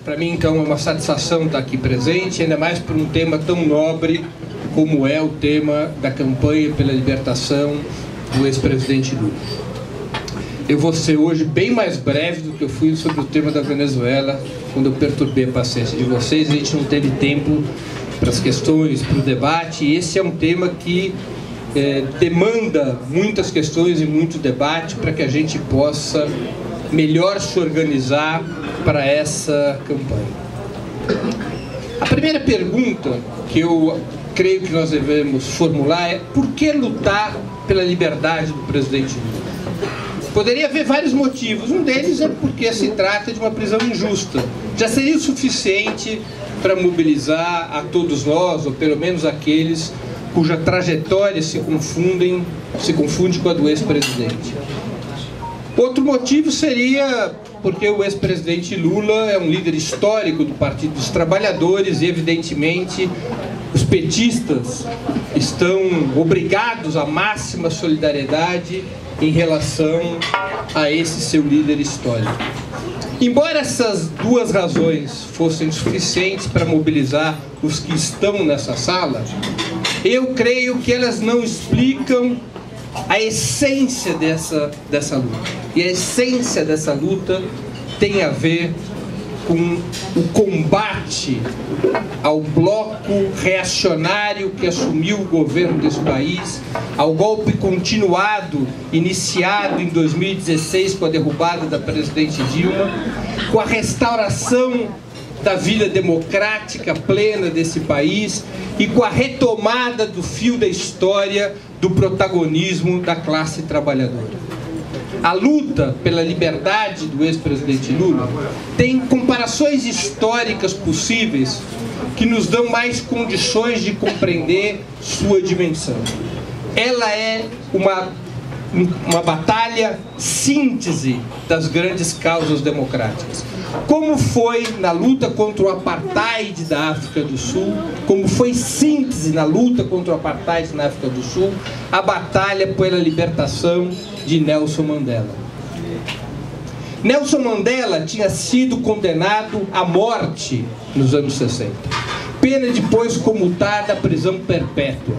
Para mim, então, é uma satisfação estar aqui presente, ainda mais por um tema tão nobre como é o tema da campanha pela libertação do ex-presidente Lula. Eu vou ser hoje bem mais breve do que eu fui sobre o tema da Venezuela, quando eu perturbei a paciência de vocês. A gente não teve tempo para as questões, para o debate, e esse é um tema que demanda muitas questões e muito debate para que a gente possa melhor se organizar para essa campanha. A primeira pergunta que eu creio que nós devemos formular é: por que lutar pela liberdade do presidente Lula? Poderia haver vários motivos. Um deles é porque se trata de uma prisão injusta. Já seria o suficiente para mobilizar a todos nós, ou pelo menos aqueles cuja trajetória se confunde com a do ex-presidente. Outro motivo seria porque o ex-presidente Lula é um líder histórico do Partido dos Trabalhadores e, evidentemente, os petistas estão obrigados à máxima solidariedade em relação a esse seu líder histórico. Embora essas duas razões fossem suficientes para mobilizar os que estão nessa sala, eu creio que elas não explicam a essência dessa luta. E a essência dessa luta tem a ver com o combate ao bloco reacionário que assumiu o governo desse país, ao golpe continuado, iniciado em 2016 com a derrubada da presidente Dilma, com a restauração da vida democrática plena desse país e com a retomada do fio da história do protagonismo da classe trabalhadora. A luta pela liberdade do ex-presidente Lula tem comparações históricas possíveis que nos dão mais condições de compreender sua dimensão. Ela é uma batalha síntese das grandes causas democráticas. Como foi na luta contra o apartheid da África do Sul, como foi síntese na luta contra o apartheid na África do Sul, a batalha pela libertação de Nelson Mandela. Nelson Mandela tinha sido condenado à morte nos anos 60. Pena depois comutada à prisão perpétua.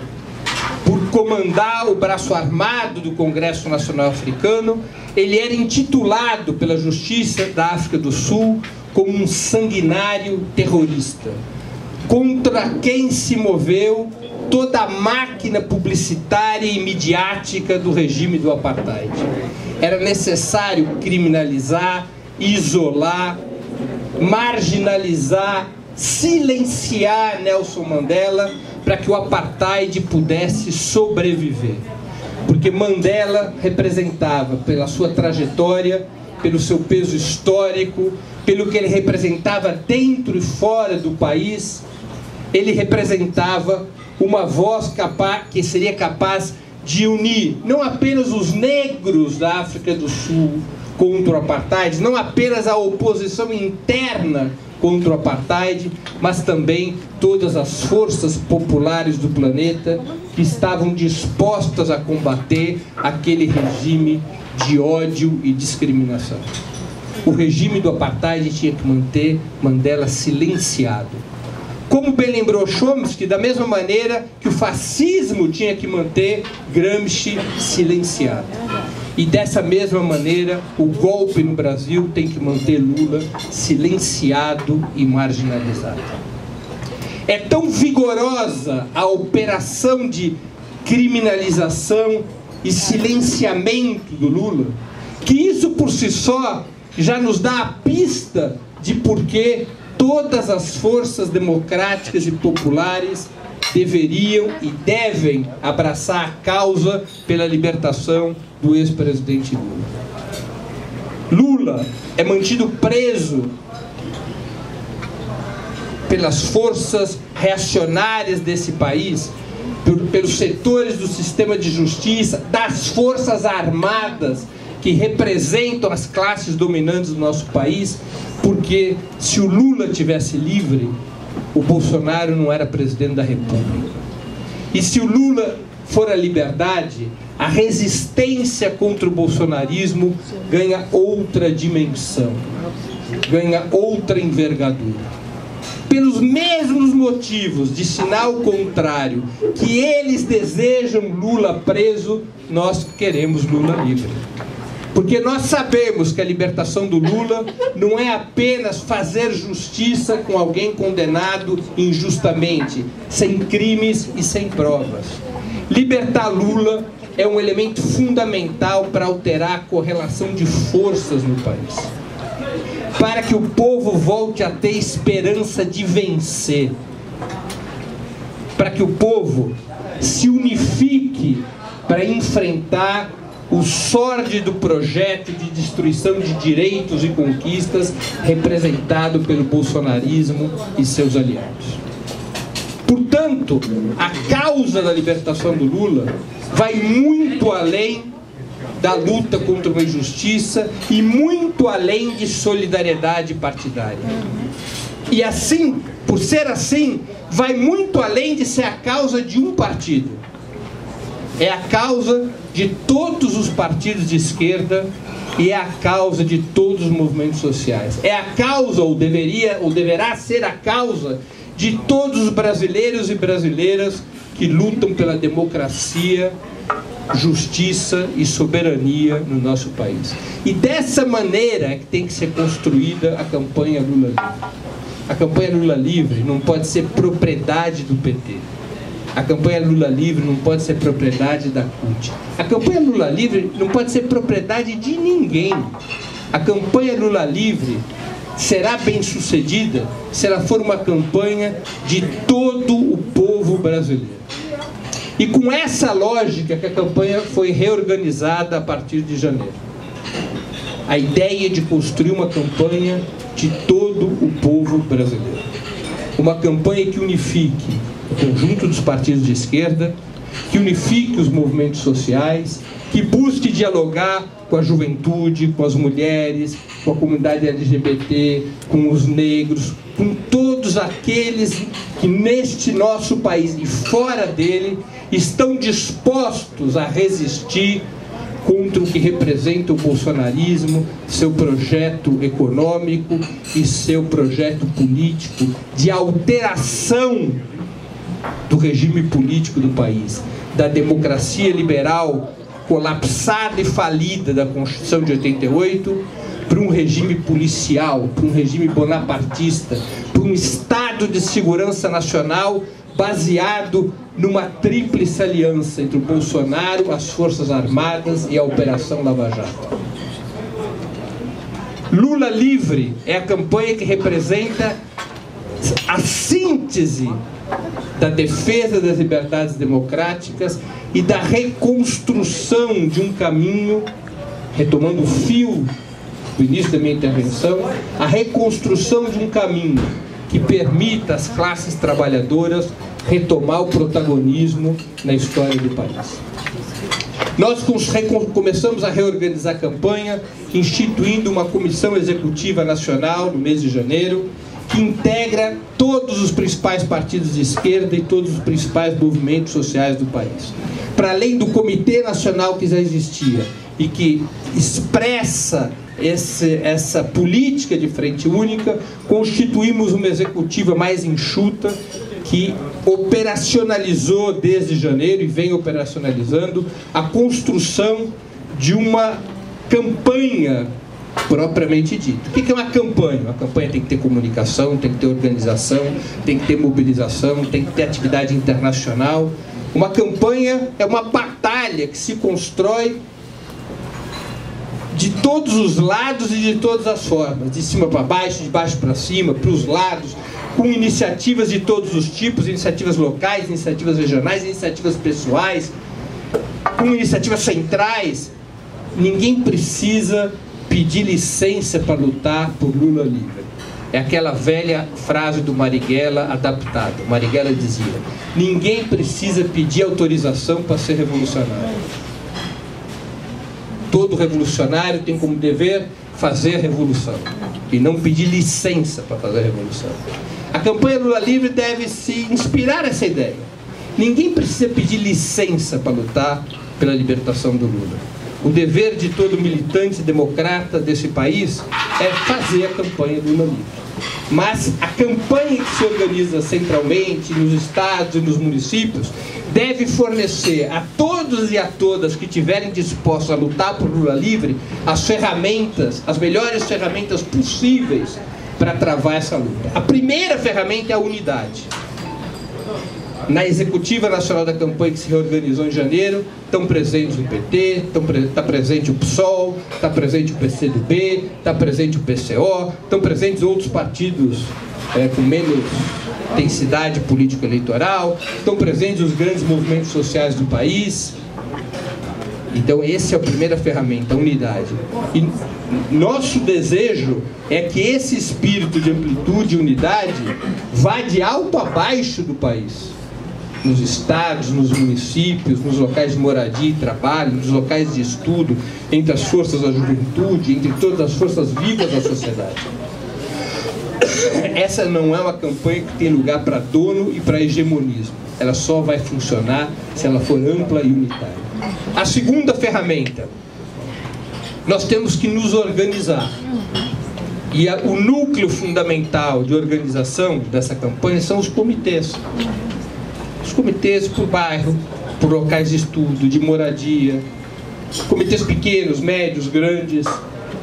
Por comandar o braço armado do Congresso Nacional Africano, ele era intitulado pela Justiça da África do Sul como um sanguinário terrorista, contra quem se moveu toda a máquina publicitária e midiática do regime do apartheid. Era necessário criminalizar, isolar, marginalizar, silenciar Nelson Mandela para que o apartheid pudesse sobreviver. Porque Mandela representava, pela sua trajetória, pelo seu peso histórico, pelo que ele representava dentro e fora do país, ele representava uma voz que seria capaz de unir não apenas os negros da África do Sul contra o apartheid, não apenas a oposição interna contra o apartheid, mas também todas as forças populares do planeta que estavam dispostas a combater aquele regime de ódio e discriminação. O regime do apartheid tinha que manter Mandela silenciado. Como bem lembrou Chomsky, da mesma maneira que o fascismo tinha que manter Gramsci silenciado. E dessa mesma maneira, o golpe no Brasil tem que manter Lula silenciado e marginalizado. É tão vigorosa a operação de criminalização e silenciamento do Lula, que isso por si só já nos dá a pista de por que todas as forças democráticas e populares deveriam e devem abraçar a causa pela libertação do ex-presidente Lula. Lula é mantido preso pelas forças reacionárias desse país, pelos setores do sistema de justiça, das forças armadas que representam as classes dominantes do nosso país, porque se o Lula tivesse livre, o Bolsonaro não era presidente da República. E se o Lula for a liberdade, a resistência contra o bolsonarismo ganha outra dimensão. ganha outra envergadura. Pelos mesmos motivos de sinal contrário que eles desejam Lula preso, nós queremos Lula livre. Porque nós sabemos que a libertação do Lula não é apenas fazer justiça com alguém condenado injustamente, sem crimes e sem provas. Libertar Lula é um elemento fundamental para alterar a correlação de forças no país, para que o povo volte a ter esperança de vencer, para que o povo se unifique para enfrentar o sórdido projeto de destruição de direitos e conquistas representado pelo bolsonarismo e seus aliados. Portanto, a causa da libertação do Lula vai muito além da luta contra uma injustiça e muito além de solidariedade partidária. E assim, por ser assim, vai muito além de ser a causa de um partido. É a causa de todos os partidos de esquerda e é a causa de todos os movimentos sociais. É a causa, ou deverá ser a causa, de todos os brasileiros e brasileiras que lutam pela democracia, justiça e soberania no nosso país. E dessa maneira é que tem que ser construída a campanha Lula Livre. A campanha Lula Livre não pode ser propriedade do PT. A campanha Lula Livre não pode ser propriedade da CUT. A campanha Lula Livre não pode ser propriedade de ninguém. A campanha Lula Livre será bem sucedida se ela for uma campanha de todo o povo brasileiro. E com essa lógica que a campanha foi reorganizada a partir de janeiro. A ideia de construir uma campanha de todo o povo brasileiro. Uma campanha que unifique o conjunto dos partidos de esquerda, que unifique os movimentos sociais, que busque dialogar com a juventude, com as mulheres, com a comunidade LGBT, com os negros, com todos aqueles que neste nosso país e fora dele estão dispostos a resistir contra o que representa o bolsonarismo, seu projeto econômico e seu projeto político de alteração do regime político do país, da democracia liberal colapsada e falida da Constituição de 88 para um regime policial, para um regime bonapartista, para um Estado de segurança nacional baseado numa tríplice aliança entre o Bolsonaro, as Forças Armadas e a Operação Lava Jato. Lula Livre é a campanha que representa a síntese da defesa das liberdades democráticas e da reconstrução de um caminho, retomando o fio do início da minha intervenção, a reconstrução de um caminho que permita às classes trabalhadoras retomar o protagonismo na história do país. Nós começamos a reorganizar a campanha, instituindo uma comissão executiva nacional no mês de janeiro, que integra todos os principais partidos de esquerda e todos os principais movimentos sociais do país. Para além do Comitê Nacional que já existia e que expressa essa política de frente única, constituímos uma executiva mais enxuta que operacionalizou desde janeiro e vem operacionalizando a construção de uma campanha propriamente dito. O que é uma campanha? Uma campanha tem que ter comunicação, tem que ter organização, tem que ter mobilização, tem que ter atividade internacional. Uma campanha é uma batalha que se constrói de todos os lados e de todas as formas, de cima para baixo, de baixo para cima, para os lados, com iniciativas de todos os tipos, iniciativas locais, iniciativas regionais, iniciativas pessoais, com iniciativas centrais. Ninguém precisa pedir licença para lutar por Lula livre. É aquela velha frase do Marighella adaptada. Marighella dizia: ninguém precisa pedir autorização para ser revolucionário. Todo revolucionário tem como dever fazer revolução e não pedir licença para fazer revolução. A campanha Lula Livre deve se inspirar nessa ideia. Ninguém precisa pedir licença para lutar pela libertação do Lula. O dever de todo militante democrata desse país é fazer a campanha do Lula livre. Mas a campanha que se organiza centralmente nos estados e nos municípios deve fornecer a todos e a todas que estiverem dispostos a lutar por Lula livre as ferramentas, as melhores ferramentas possíveis para travar essa luta. A primeira ferramenta é a unidade. Na Executiva Nacional da Campanha, que se reorganizou em janeiro, estão presentes o PT, está presente o PSOL, está presente o PCdoB, está presente o PCO, estão presentes outros partidos com menos intensidade político-eleitoral, estão presentes os grandes movimentos sociais do país. Então, essa é a primeira ferramenta, a unidade. E nosso desejo é que esse espírito de amplitude e unidade vá de alto a baixo do país. Nos estados, nos municípios, nos locais de moradia e trabalho, nos locais de estudo, entre as forças da juventude, entre todas as forças vivas da sociedade. Essa não é uma campanha que tem lugar para dono e para hegemonismo. Ela só vai funcionar se ela for ampla e unitária. A segunda ferramenta, nós temos que nos organizar. E o núcleo fundamental de organização dessa campanha são os comitês. Os comitês por bairro, por locais de estudo, de moradia, comitês pequenos, médios, grandes,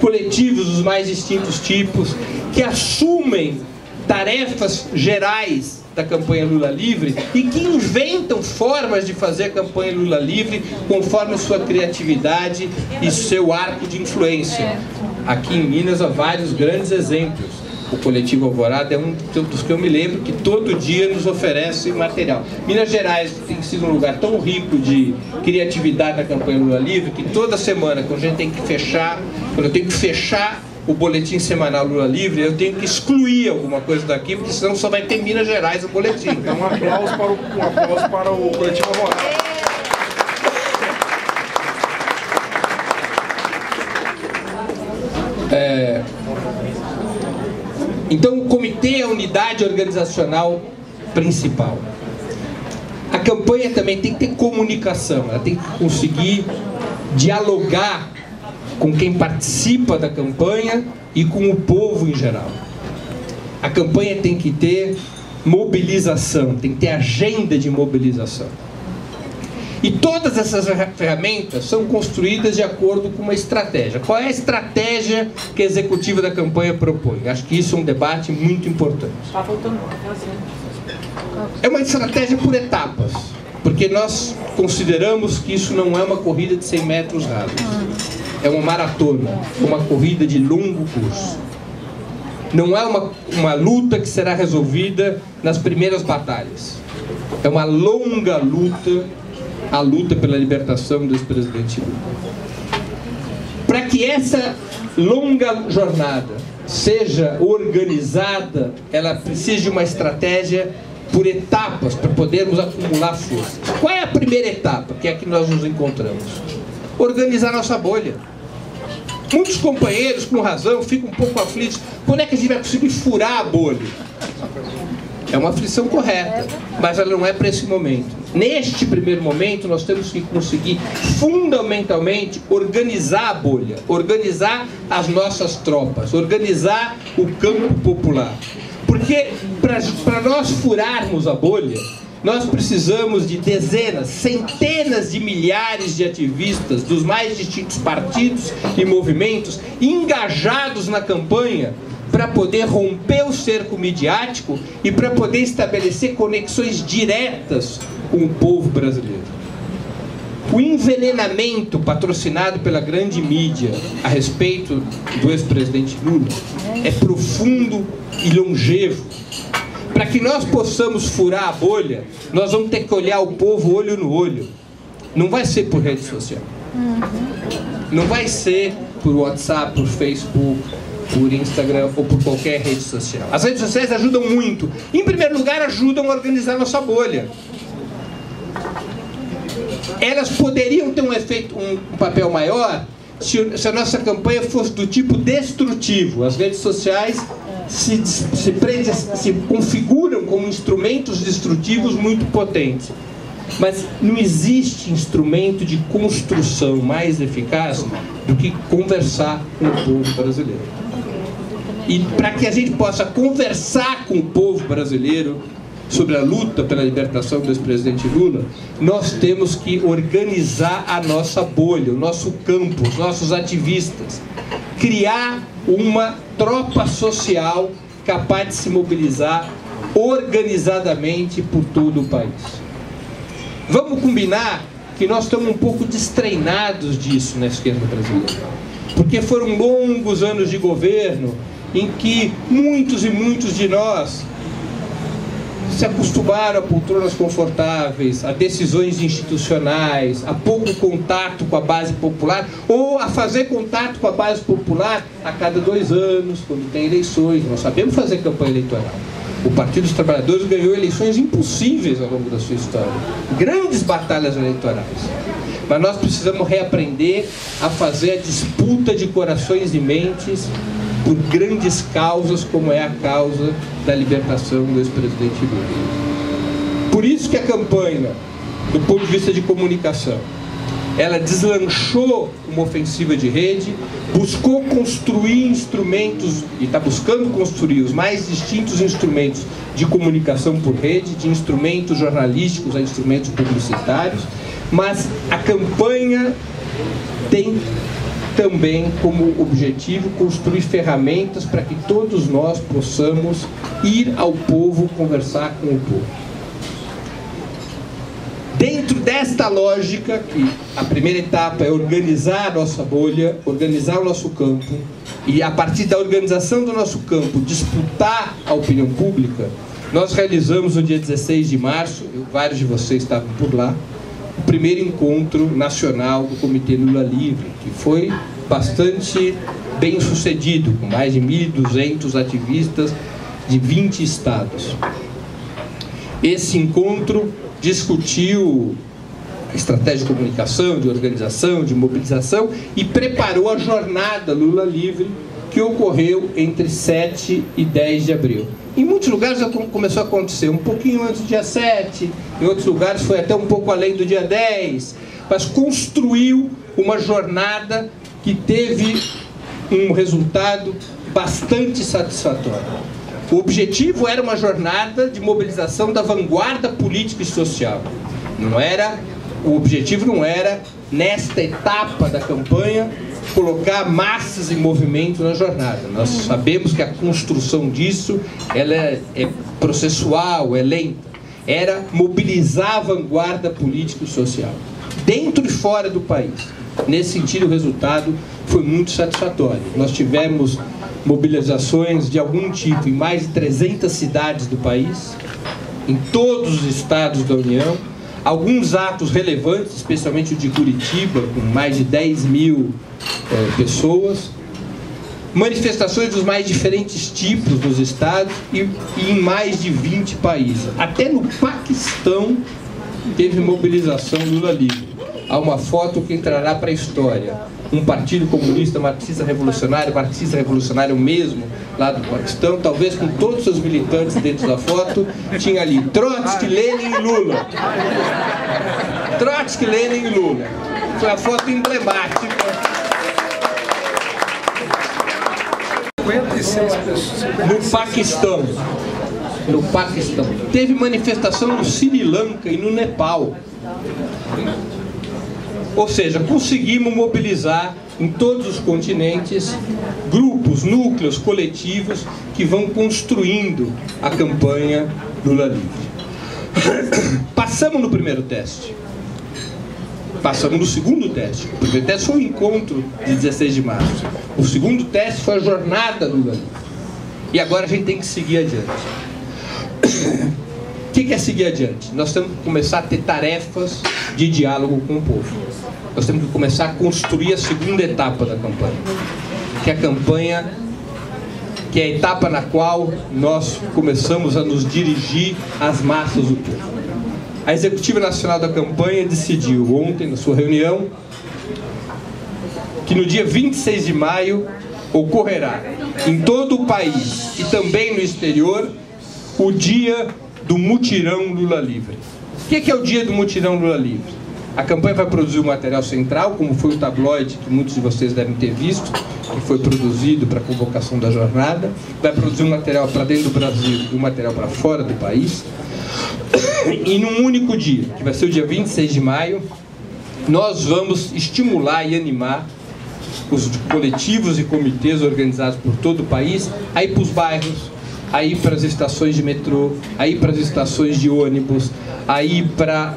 coletivos dos mais distintos tipos, que assumem tarefas gerais da campanha Lula Livre e que inventam formas de fazer a campanha Lula Livre conforme sua criatividade e seu arco de influência. Aqui em Minas há vários grandes exemplos. O Coletivo Alvorada é um dos que eu me lembro que todo dia nos oferece material. Minas Gerais tem sido um lugar tão rico de criatividade na campanha Lula Livre que toda semana, quando a gente tem que fechar, quando eu tenho que fechar o boletim semanal Lula Livre, eu tenho que excluir alguma coisa daqui, porque senão só vai ter Minas Gerais no boletim. Então um aplauso para o Coletivo Alvorada. Então o comitê é a unidade organizacional principal. A campanha também tem que ter comunicação, ela tem que conseguir dialogar com quem participa da campanha e com o povo em geral. A campanha tem que ter mobilização, tem que ter agenda de mobilização. E todas essas ferramentas são construídas de acordo com uma estratégia. Qual é a estratégia que a executiva da campanha propõe? Acho que isso é um debate muito importante. É uma estratégia por etapas, porque nós consideramos que isso não é uma corrida de 100 metros rasos. É uma maratona, uma corrida de longo curso. Não é uma luta que será resolvida nas primeiras batalhas. É uma longa luta, a luta pela libertação do ex-presidente Lula. Para que essa longa jornada seja organizada, ela precisa de uma estratégia por etapas, para podermos acumular força. Qual é a primeira etapa, que é a que nós nos encontramos? Organizar nossa bolha. Muitos companheiros, com razão, ficam um pouco aflitos. Quando é que a gente vai conseguir furar a bolha? É uma aflição correta, mas ela não é para esse momento. Neste primeiro momento, nós temos que conseguir fundamentalmente organizar a bolha, organizar as nossas tropas, organizar o campo popular. Porque para nós furarmos a bolha, nós precisamos de dezenas, centenas de milhares de ativistas dos mais distintos partidos e movimentos engajados na campanha para poder romper o cerco midiático e para poder estabelecer conexões diretas com o povo brasileiro. O envenenamento patrocinado pela grande mídia a respeito do ex-presidente Lula é profundo e longevo. Para que nós possamos furar a bolha, nós vamos ter que olhar o povo olho no olho. Não vai ser por rede social. Não vai ser por WhatsApp, por Facebook, por Instagram ou por qualquer rede social. As redes sociais ajudam muito. Em primeiro lugar, ajudam a organizar nossa bolha. Elas poderiam ter um efeito, um papel maior se a nossa campanha fosse do tipo destrutivo. As redes sociais se configuram como instrumentos destrutivos muito potentes. Mas não existe instrumento de construção mais eficaz do que conversar com o povo brasileiro. E para que a gente possa conversar com o povo brasileiro sobre a luta pela libertação do ex-presidente Lula, nós temos que organizar a nossa bolha, o nosso campo, os nossos ativistas. Criar uma tropa social capaz de se mobilizar organizadamente por todo o país. Vamos combinar que nós estamos um pouco destreinados disso na esquerda brasileira. Porque foram longos anos de governo em que muitos e muitos de nós se acostumaram a poltronas confortáveis, a decisões institucionais, a pouco contato com a base popular, ou a fazer contato com a base popular a cada 2 anos, quando tem eleições. Nós sabemos fazer campanha eleitoral. O Partido dos Trabalhadores ganhou eleições impossíveis ao longo da sua história. Grandes batalhas eleitorais. Mas nós precisamos reaprender a fazer a disputa de corações e mentes por grandes causas, como é a causa da libertação do ex-presidente Lula. Por isso que a campanha, do ponto de vista de comunicação, ela deslanchou uma ofensiva de rede, buscou construir instrumentos, e está buscando construir os mais distintos instrumentos de comunicação por rede, de instrumentos jornalísticos a instrumentos publicitários, mas a campanha tem também como objetivo construir ferramentas para que todos nós possamos ir ao povo, conversar com o povo. Dentro desta lógica, que a primeira etapa é organizar a nossa bolha, organizar o nosso campo, e a partir da organização do nosso campo, disputar a opinião pública, nós realizamos no dia 16 de março, vários de vocês estavam por lá, o primeiro encontro nacional do Comitê Lula Livre, que foi bastante bem sucedido, com mais de 1.200 ativistas de 20 estados. Esse encontro discutiu a estratégia de comunicação, de organização, de mobilização e preparou a jornada Lula Livre, que ocorreu entre 7 e 10 de abril. Em muitos lugares já começou a acontecer um pouquinho antes do dia 7, em outros lugares foi até um pouco além do dia 10, mas construiu uma jornada que teve um resultado bastante satisfatório. O objetivo era uma jornada de mobilização da vanguarda política e social. O objetivo não era, nesta etapa da campanha, colocar massas em movimento na jornada. Nós sabemos que a construção disso ela é processual, é lenta. Era mobilizar a vanguarda política e social, dentro e fora do país. Nesse sentido, o resultado foi muito satisfatório. Nós tivemos mobilizações de algum tipo em mais de 300 cidades do país, em todos os estados da União, alguns atos relevantes, especialmente o de Curitiba, com mais de 10 mil pessoas, manifestações dos mais diferentes tipos nos estados e em mais de 20 países. Até no Paquistão teve mobilização Lula Livre. Há uma foto que entrará para a história. Um partido comunista, marxista revolucionário mesmo, lá do Paquistão, talvez com todos os seus militantes dentro da foto, tinha ali Trotsky, Lenin e Lula. Trotsky, Lenin e Lula. Foi a foto emblemática. 56 pessoas. No Paquistão. No Paquistão. Teve manifestação no Sri Lanka e no Nepal. Ou seja, conseguimos mobilizar em todos os continentes grupos, núcleos, coletivos que vão construindo a campanha Lula Livre. Passamos no primeiro teste. Passamos no segundo teste. O primeiro teste foi o encontro de 16 de março. O segundo teste foi a jornada Lula Livre. E agora a gente tem que seguir adiante. O que é seguir adiante? Nós temos que começar a ter tarefas de diálogo com o povo. Nós temos que começar a construir a segunda etapa da campanha, que é a etapa na qual nós começamos a nos dirigir às massas do povo. A Executiva Nacional da Campanha decidiu ontem, na sua reunião, que no dia 26 de maio ocorrerá em todo o país e também no exterior o dia do mutirão Lula Livre. O que é o dia do mutirão Lula Livre? A campanha vai produzir um material central, como foi o tabloide, que muitos de vocês devem ter visto, que foi produzido para a convocação da jornada. Vai produzir um material para dentro do Brasil e um material para fora do país. E num único dia, que vai ser o dia 26 de maio, nós vamos estimular e animar os coletivos e comitês organizados por todo o país a ir para os bairros, a ir para as estações de metrô, a ir para as estações de ônibus, a ir para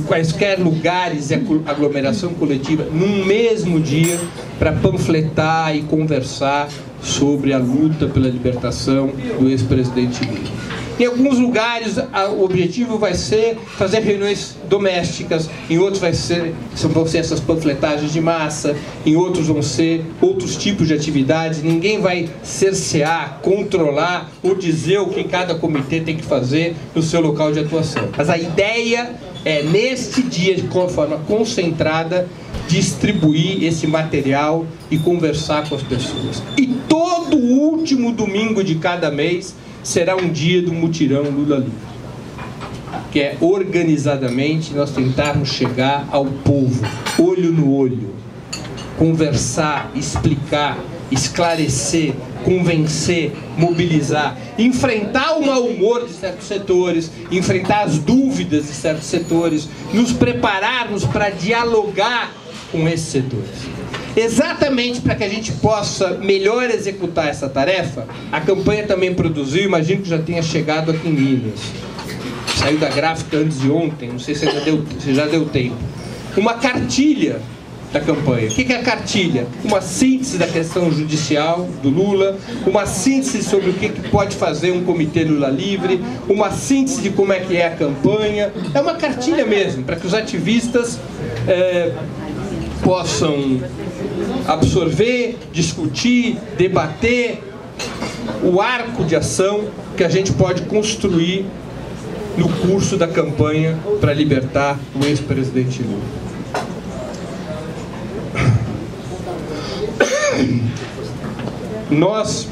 quaisquer lugares de aglomeração coletiva num mesmo dia, para panfletar e conversar sobre a luta pela libertação do ex-presidente Lula. Em alguns lugares o objetivo vai ser fazer reuniões domésticas, em outros vão ser essas panfletagens de massa, em outros vão ser outros tipos de atividades. Ninguém vai cercear, controlar ou dizer o que cada comitê tem que fazer no seu local de atuação. Mas a ideia é, neste dia, de forma concentrada, distribuir esse material e conversar com as pessoas. E todo último domingo de cada mês será um dia do mutirão Lula Livre, que é organizadamente nós tentarmos chegar ao povo, olho no olho, conversar, explicar, esclarecer, convencer, mobilizar, enfrentar o mau humor de certos setores, enfrentar as dúvidas de certos setores, nos prepararmos para dialogar com esses setores. Exatamente para que a gente possa melhor executar essa tarefa, a campanha também produziu, imagino que já tenha chegado aqui em Minas, saiu da gráfica antes de ontem, não sei se já deu tempo, uma cartilha da campanha. O que é a cartilha? Uma síntese da questão judicial do Lula, uma síntese sobre o que pode fazer um comitê Lula Livre, uma síntese de como é que é a campanha. É uma cartilha mesmo, para que os ativistas possam absorver, discutir, debater o arco de ação que a gente pode construir no curso da campanha para libertar o ex-presidente Lula. Nós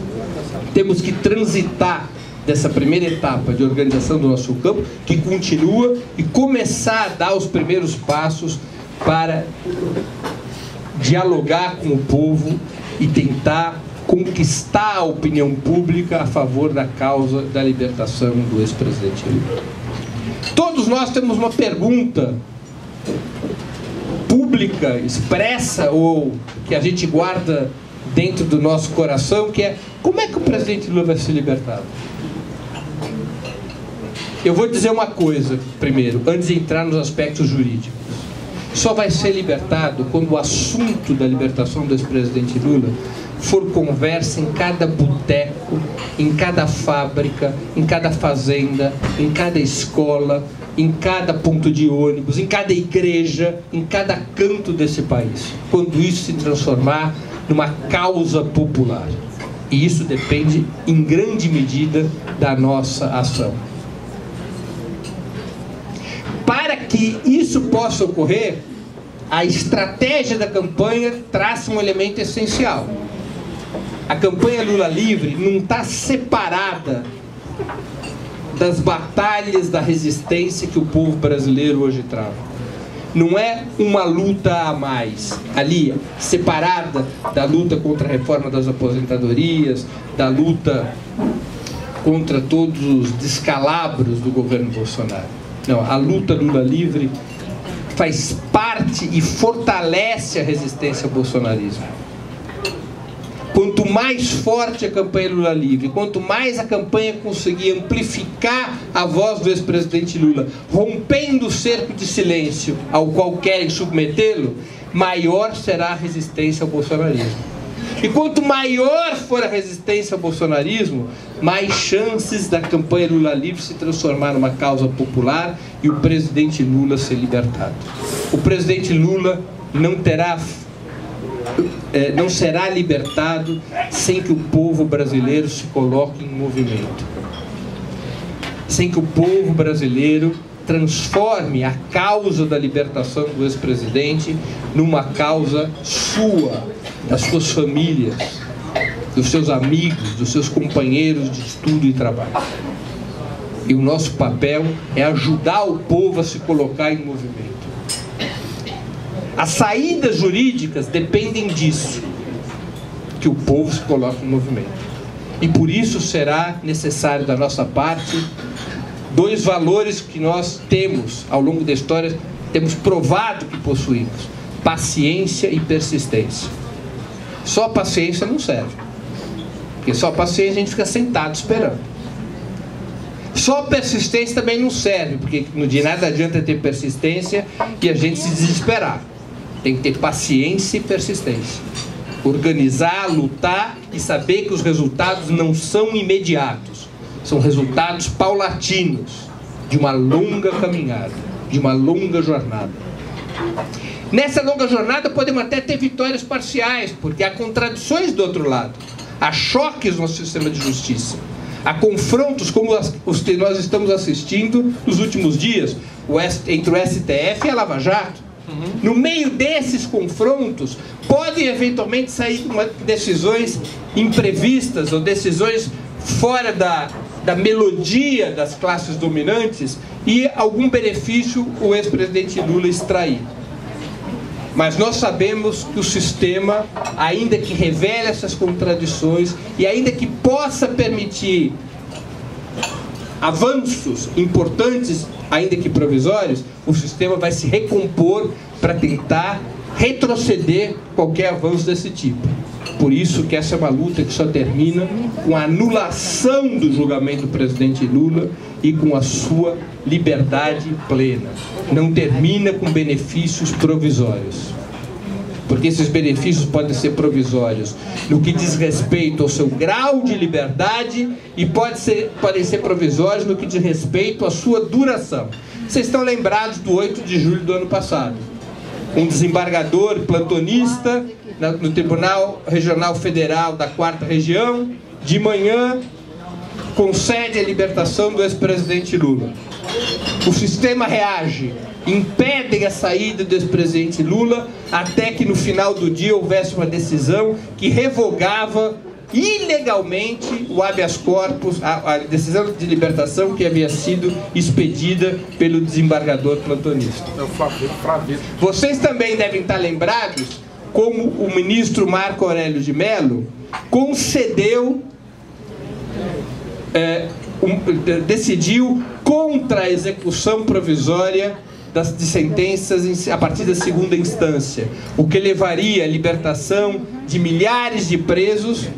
temos que transitar dessa primeira etapa de organização do nosso campo, que continua, e começar a dar os primeiros passos para dialogar com o povo e tentar conquistar a opinião pública a favor da causa da libertação do ex-presidente Lula. Todos nós temos uma pergunta pública, expressa, ou que a gente guarda dentro do nosso coração, que é: como é que o presidente Lula vai ser libertado? Eu vou dizer uma coisa primeiro, antes de entrar nos aspectos jurídicos. Só vai ser libertado quando o assunto da libertação do ex-presidente Lula for conversa em cada boteco, em cada fábrica, em cada fazenda, em cada escola, em cada ponto de ônibus, em cada igreja, em cada canto desse país. Quando isso se transformar numa causa popular. E isso depende, em grande medida, da nossa ação. Para que isso possa ocorrer, a estratégia da campanha traz um elemento essencial. A campanha Lula Livre não está separada das batalhas da resistência que o povo brasileiro hoje trava. Não é uma luta a mais, ali, separada da luta contra a reforma das aposentadorias, da luta contra todos os descalabros do governo Bolsonaro. Não, a luta Lula Livre faz parte e fortalece a resistência ao bolsonarismo. Quanto mais forte a campanha Lula Livre, quanto mais a campanha conseguir amplificar a voz do ex-presidente Lula, rompendo o cerco de silêncio ao qual querem submetê-lo, maior será a resistência ao bolsonarismo. E quanto maior for a resistência ao bolsonarismo, mais chances da campanha Lula Livre se transformar numa causa popular e o presidente Lula ser libertado. O presidente Lula não será libertado sem que o povo brasileiro se coloque em movimento. Sem que o povo brasileiro transforme a causa da libertação do ex-presidente numa causa sua, das suas famílias, dos seus amigos, dos seus companheiros de estudo e trabalho. E o nosso papel é ajudar o povo a se colocar em movimento. As saídas jurídicas dependem disso, que o povo se coloque em movimento. E por isso será necessário da nossa parte dois valores que nós temos ao longo da história, temos provado que possuímos: paciência e persistência. Só paciência não serve, porque só paciência a gente fica sentado esperando. Só persistência também não serve, porque de nada adianta ter persistência e a gente se desesperar. Tem que ter paciência e persistência. Organizar, lutar e saber que os resultados não são imediatos. São resultados paulatinos de uma longa caminhada, de uma longa jornada. Nessa longa jornada podemos até ter vitórias parciais, porque há contradições do outro lado. Há choques no nosso sistema de justiça. Há confrontos como os que nós estamos assistindo nos últimos dias, entre o STF e a Lava Jato. No meio desses confrontos, podem eventualmente sair decisões imprevistas ou decisões fora da melodia das classes dominantes e algum benefício o ex-presidente Lula extrair. Mas nós sabemos que o sistema, ainda que revele essas contradições e ainda que possa permitir avanços importantes, ainda que provisórios, o sistema vai se recompor para tentar retroceder qualquer avanço desse tipo. Por isso que essa é uma luta que só termina com a anulação do julgamento do presidente Lula e com a sua liberdade plena. Não termina com benefícios provisórios. Porque esses benefícios podem ser provisórios no que diz respeito ao seu grau de liberdade e podem ser provisórios no que diz respeito à sua duração. Vocês estão lembrados do 8 de julho do ano passado? Um desembargador plantonista no Tribunal Regional Federal da 4ª Região, de manhã, concede a libertação do ex-presidente Lula. O sistema reage, impedem a saída do ex-presidente Lula, até que no final do dia houvesse uma decisão que revogava ilegalmente o habeas corpus, a decisão de libertação que havia sido expedida pelo desembargador plantonista. Vocês também devem estar lembrados como o ministro Marco Aurélio de Mello concedeu, decidiu contra a execução provisória de sentenças a partir da 2ª instância, o que levaria à libertação de milhares de presos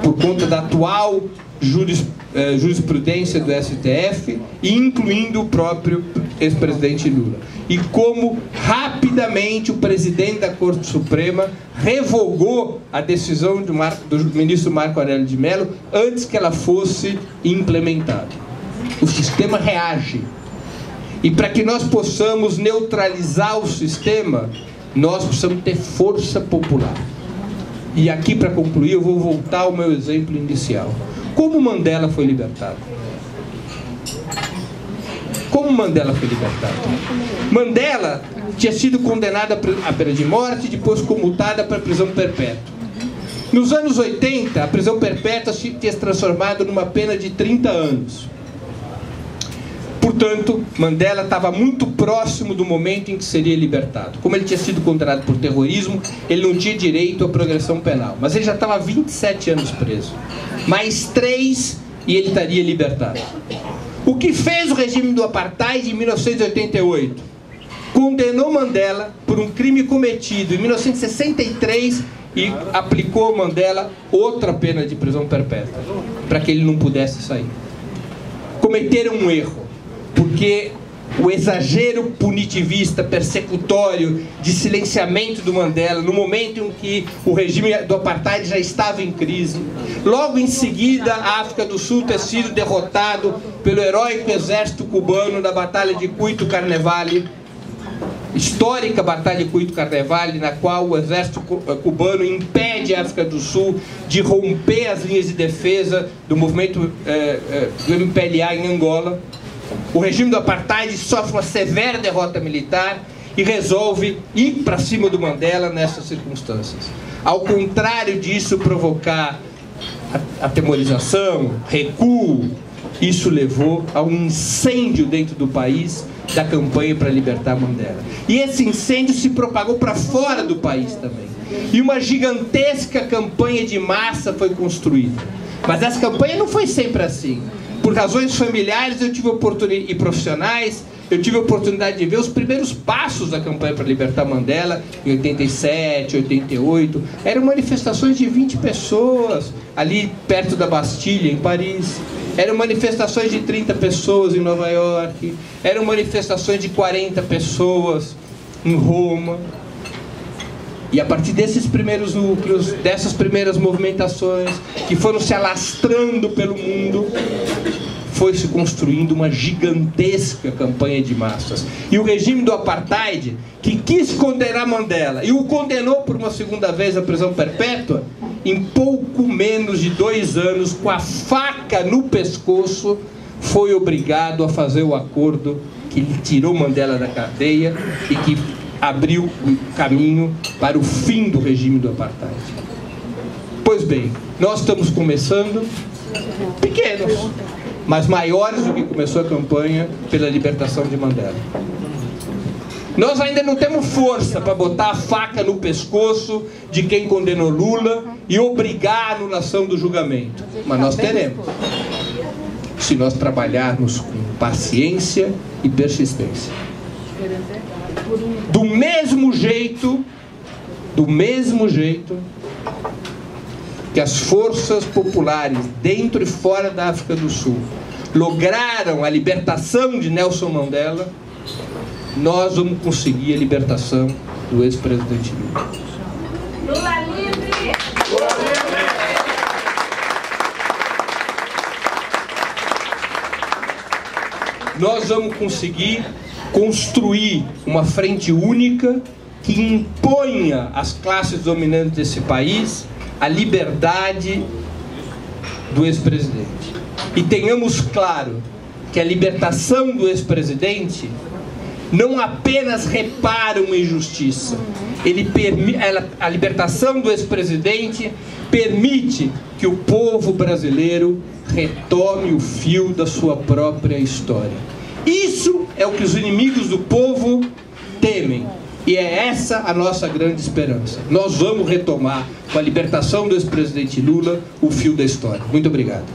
por conta da atual jurisprudência do STF, incluindo o próprio ex-presidente Lula. E como rapidamente o presidente da Corte Suprema revogou a decisão do ministro Marco Aurélio de Mello antes que ela fosse implementada. O sistema reage. E para que nós possamos neutralizar o sistema, nós precisamos ter força popular. E aqui, para concluir, eu vou voltar ao meu exemplo inicial. Como Mandela foi libertado? Como Mandela foi libertado? Mandela tinha sido condenado à pena de morte e depois comutada para a prisão perpétua. Nos anos 80, a prisão perpétua tinha se transformado numa pena de 30 anos. Portanto, Mandela estava muito próximo do momento em que seria libertado. Como ele tinha sido condenado por terrorismo, ele não tinha direito à progressão penal. Mas ele já estava há 27 anos preso. Mais 3 e ele estaria libertado. O que fez o regime do Apartheid em 1988? Condenou Mandela por um crime cometido em 1963 e aplicou a Mandela outra pena de prisão perpétua, para que ele não pudesse sair. Cometeram um erro, porque o exagero punitivista, persecutório, de silenciamento do Mandela, no momento em que o regime do Apartheid já estava em crise, logo em seguida a África do Sul ter sido derrotado pelo heróico exército cubano na Batalha de Cuito Carnevale, histórica Batalha de Cuito Carnevale, na qual o exército cubano impede a África do Sul de romper as linhas de defesa do movimento do MPLA em Angola. O regime do Apartheid sofre uma severa derrota militar e resolve ir para cima do Mandela nessas circunstâncias. Ao contrário disso, provocar atemorização, recuo, isso levou a um incêndio dentro do país da campanha para libertar Mandela. E esse incêndio se propagou para fora do país também. E uma gigantesca campanha de massa foi construída. Mas essa campanha não foi sempre assim. Por razões familiares eu tive oportunidade, e profissionais, eu tive a oportunidade de ver os primeiros passos da campanha para libertar Mandela, em 87, 88. Eram manifestações de 20 pessoas, ali perto da Bastilha, em Paris. Eram manifestações de 30 pessoas em Nova York. Eram manifestações de 40 pessoas em Roma. E a partir desses primeiros núcleos, dessas primeiras movimentações, que foram se alastrando pelo mundo, foi se construindo uma gigantesca campanha de massas. E o regime do Apartheid, que quis condenar Mandela e o condenou por uma segunda vez à prisão perpétua, em pouco menos de 2 anos, com a faca no pescoço, foi obrigado a fazer o acordo que tirou Mandela da cadeia e que abriu o caminho para o fim do regime do Apartheid. Pois bem, nós estamos começando pequenos, mas maiores do que começou a campanha pela libertação de Mandela. Nós ainda não temos força para botar a faca no pescoço de quem condenou Lula e obrigar a anulação do julgamento. Mas nós teremos, se nós trabalharmos com paciência e persistência. Do mesmo jeito que as forças populares dentro e fora da África do Sul lograram a libertação de Nelson Mandela, nós vamos conseguir a libertação do ex-presidente Lula. Lula livre! Lula livre! Nós vamos conseguir construir uma frente única que imponha às classes dominantes desse país a liberdade do ex-presidente. E tenhamos claro que a libertação do ex-presidente não apenas repara uma injustiça, a libertação do ex-presidente permite que o povo brasileiro retome o fio da sua própria história. Isso é o que os inimigos do povo temem. E é essa a nossa grande esperança. Nós vamos retomar, com a libertação do ex-presidente Lula, o fio da história. Muito obrigado.